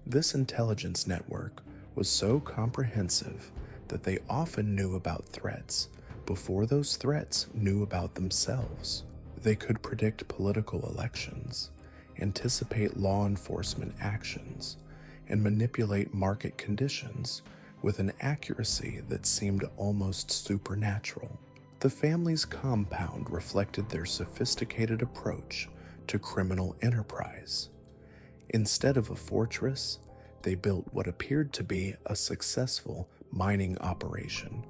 This intelligence network was so comprehensive that they often knew about threats before those threats knew about themselves. They could predict political elections, anticipate law enforcement actions, and manipulate market conditions with an accuracy that seemed almost supernatural. The family's compound reflected their sophisticated approach to criminal enterprise. Instead of a fortress, they built what appeared to be a successful mining operation,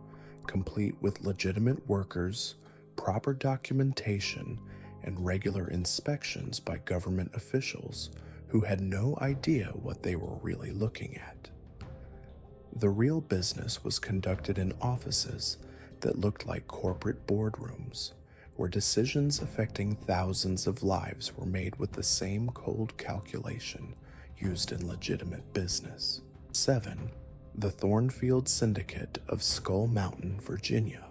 complete with legitimate workers, proper documentation, and regular inspections by government officials who had no idea what they were really looking at. The real business was conducted in offices that looked like corporate boardrooms, where decisions affecting thousands of lives were made with the same cold calculation used in legitimate business. 7. The Thornfield Syndicate of Skull Mountain, Virginia.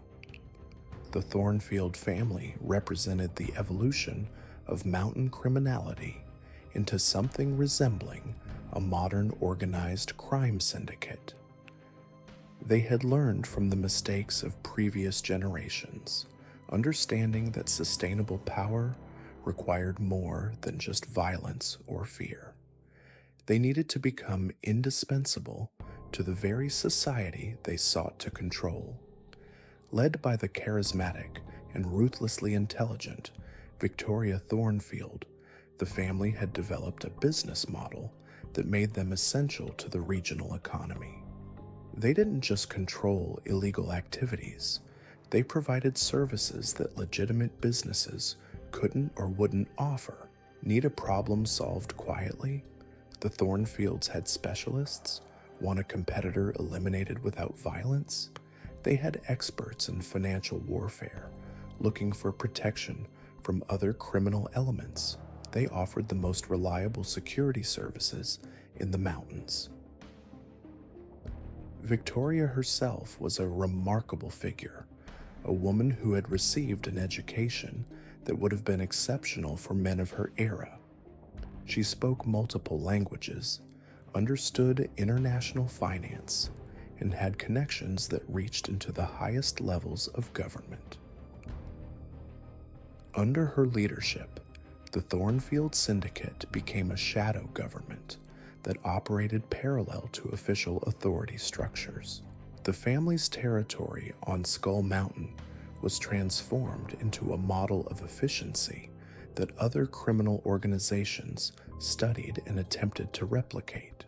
The Thornfield family represented the evolution of mountain criminality into something resembling a modern organized crime syndicate. They had learned from the mistakes of previous generations, understanding that sustainable power required more than just violence or fear. They needed to become indispensable to the very society they sought to control. Led by the charismatic and ruthlessly intelligent Victoria Thornfield, the family had developed a business model that made them essential to the regional economy. They didn't just control illegal activities, they provided services that legitimate businesses couldn't or wouldn't offer. Need a problem solved quietly? The Thornfields had specialists. Want a competitor eliminated without violence? They had experts in financial warfare, looking for protection from other criminal elements. They offered the most reliable security services in the mountains. Victoria herself was a remarkable figure, a woman who had received an education that would have been exceptional for men of her era. She spoke multiple languages, understood international finance, and had connections that reached into the highest levels of government. Under her leadership, the Thornfield Syndicate became a shadow government that operated parallel to official authority structures. The family's territory on Skull Mountain was transformed into a model of efficiency that other criminal organizations studied and attempted to replicate.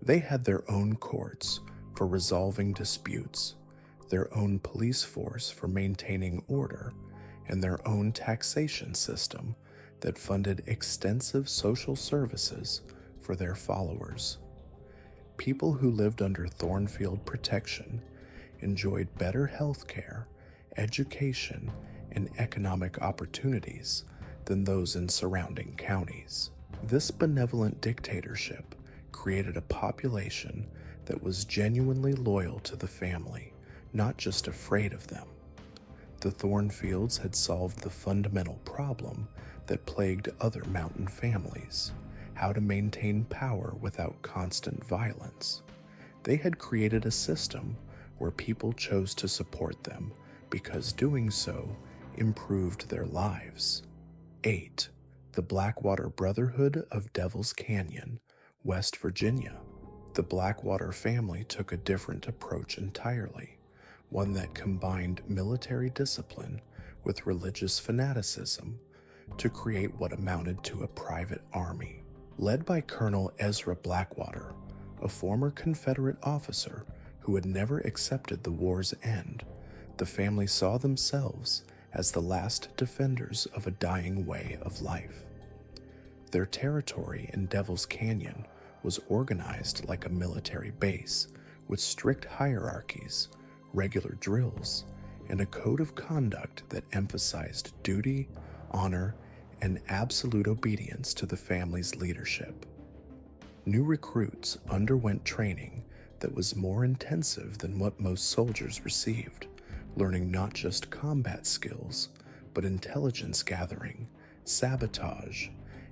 They had their own courts for resolving disputes, their own police force for maintaining order, and their own taxation system that funded extensive social services for their followers. People who lived under Thornfield protection enjoyed better health care, education, and economic opportunities than those in surrounding counties. This benevolent dictatorship created a population that was genuinely loyal to the family, not just afraid of them. The Thornfields had solved the fundamental problem that plagued other mountain families: how to maintain power without constant violence. They had created a system where people chose to support them because doing so improved their lives. 8. The Blackwater Brotherhood of Devil's Canyon, West Virginia. The Blackwater family took a different approach entirely, one that combined military discipline with religious fanaticism to create what amounted to a private army. Led by Colonel Ezra Blackwater, a former Confederate officer who had never accepted the war's end, the family saw themselves as the last defenders of a dying way of life. Their territory in Devil's Canyon was organized like a military base, with strict hierarchies, regular drills, and a code of conduct that emphasized duty, honor, and absolute obedience to the family's leadership. New recruits underwent training that was more intensive than what most soldiers received, learning not just combat skills, but intelligence gathering, sabotage,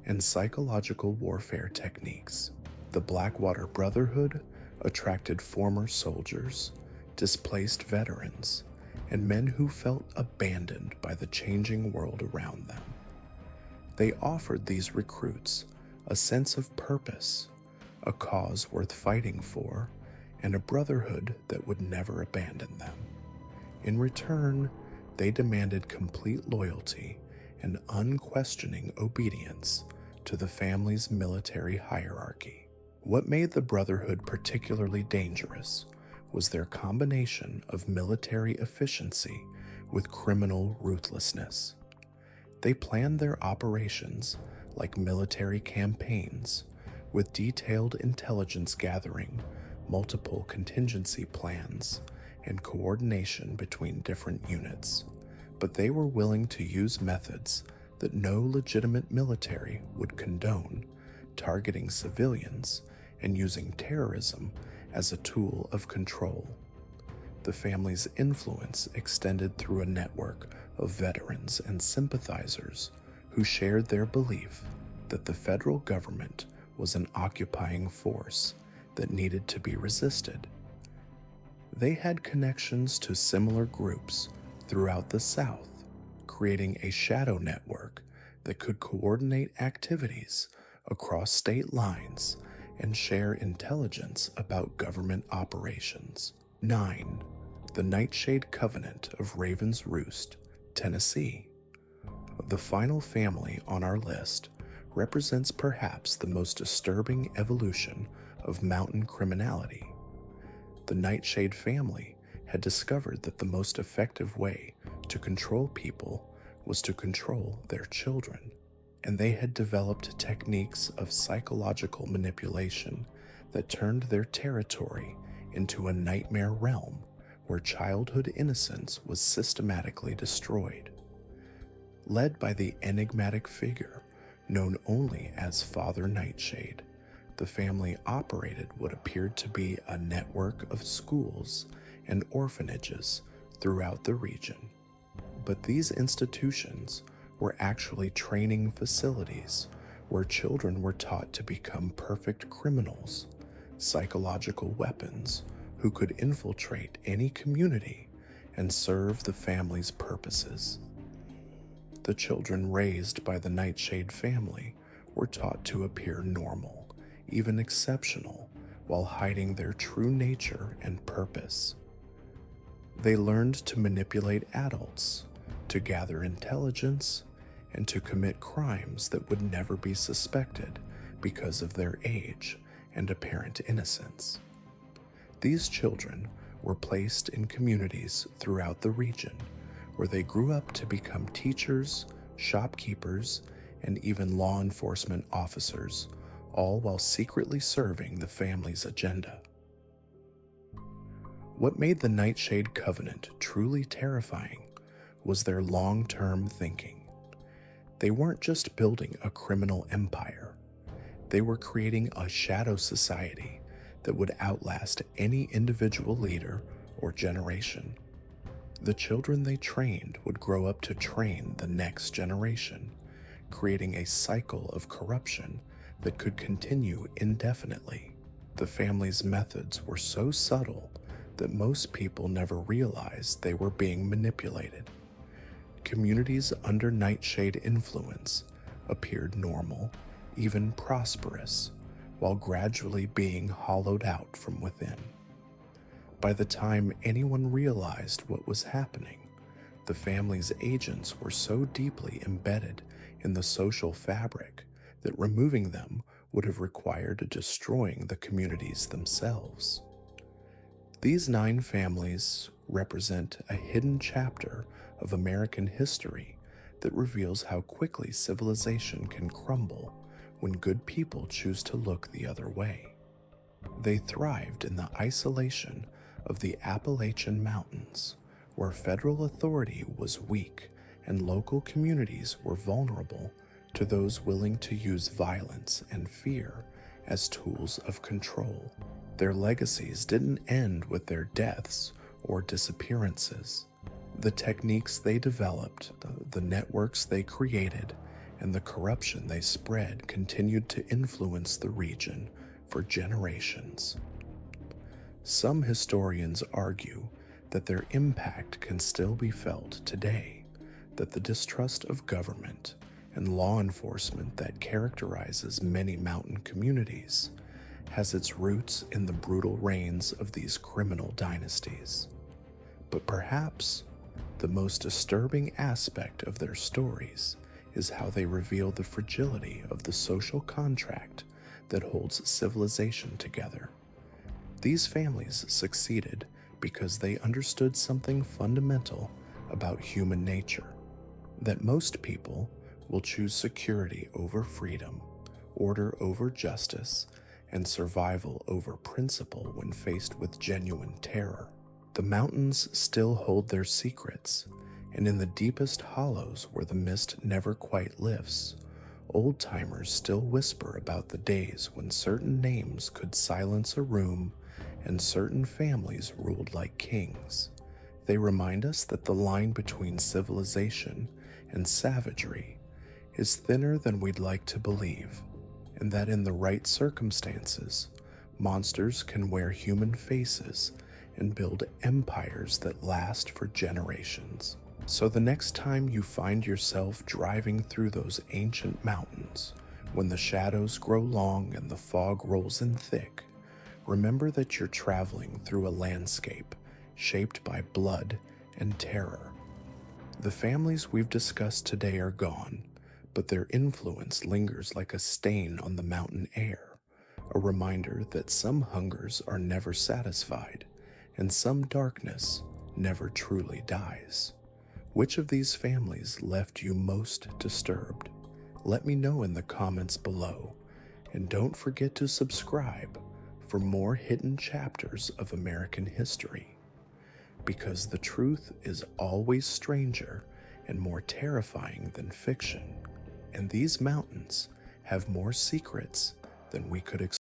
and psychological warfare techniques. The Blackwater Brotherhood attracted former soldiers, displaced veterans, and men who felt abandoned by the changing world around them. They offered these recruits a sense of purpose, a cause worth fighting for, and a brotherhood that would never abandon them. In return, they demanded complete loyalty and unquestioning obedience to the family's military hierarchy. What made the Brotherhood particularly dangerous was their combination of military efficiency with criminal ruthlessness. They planned their operations like military campaigns, with detailed intelligence gathering, multiple contingency plans, and coordination between different units, but they were willing to use methods that no legitimate military would condone, targeting civilians and using terrorism as a tool of control. The family's influence extended through a network of veterans and sympathizers who shared their belief that the federal government was an occupying force that needed to be resisted. They had connections to similar groups throughout the South, creating a shadow network that could coordinate activities across state lines and share intelligence about government operations. 9. The Nightshade Covenant of Raven's Roost, Tennessee. The final family on our list represents perhaps the most disturbing evolution of mountain criminality. The Nightshade family had discovered that the most effective way to control people was to control their children, and they had developed techniques of psychological manipulation that turned their territory into a nightmare realm where childhood innocence was systematically destroyed. Led by the enigmatic figure known only as Father Nightshade, the family operated what appeared to be a network of schools and orphanages throughout the region. But these institutions were actually training facilities where children were taught to become perfect criminals, psychological weapons who could infiltrate any community and serve the family's purposes. The children raised by the Nightshade family were taught to appear normal, even exceptional, while hiding their true nature and purpose. They learned to manipulate adults, to gather intelligence, and to commit crimes that would never be suspected because of their age and apparent innocence. These children were placed in communities throughout the region where they grew up to become teachers, shopkeepers, and even law enforcement officers, all while secretly serving the family's agenda. What made the Nightshade Covenant truly terrifying was their long-term thinking. They weren't just building a criminal empire. They were creating a shadow society that would outlast any individual leader or generation. The children they trained would grow up to train the next generation, creating a cycle of corruption that could continue indefinitely. The family's methods were so subtle that most people never realized they were being manipulated. Communities under Nightshade influence appeared normal, even prosperous, while gradually being hollowed out from within. By the time anyone realized what was happening, the family's agents were so deeply embedded in the social fabric that removing them would have required destroying the communities themselves. These 9 families represent a hidden chapter of American history that reveals how quickly civilization can crumble when good people choose to look the other way. They thrived in the isolation of the Appalachian Mountains, where federal authority was weak and local communities were vulnerable to those willing to use violence and fear as tools of control. Their legacies didn't end with their deaths or disappearances. The techniques they developed, the networks they created, and the corruption they spread continued to influence the region for generations. Some historians argue that their impact can still be felt today, that the distrust of government and law enforcement that characterizes many mountain communities has its roots in the brutal reigns of these criminal dynasties. But perhaps the most disturbing aspect of their stories is how they reveal the fragility of the social contract that holds civilization together. These families succeeded because they understood something fundamental about human nature, that most people will choose security over freedom, order over justice, and survival over principle when faced with genuine terror. The mountains still hold their secrets, and in the deepest hollows where the mist never quite lifts, old-timers still whisper about the days when certain names could silence a room and certain families ruled like kings. They remind us that the line between civilization and savagery is thinner than we'd like to believe, and that in the right circumstances, monsters can wear human faces and build empires that last for generations. So the next time you find yourself driving through those ancient mountains, when the shadows grow long and the fog rolls in thick, remember that you're traveling through a landscape shaped by blood and terror. The families we've discussed today are gone, but their influence lingers like a stain on the mountain air, a reminder that some hungers are never satisfied, and some darkness never truly dies. Which of these families left you most disturbed? Let me know in the comments below, and don't forget to subscribe for more hidden chapters of American history, because the truth is always stranger and more terrifying than fiction, and these mountains have more secrets than we could explain.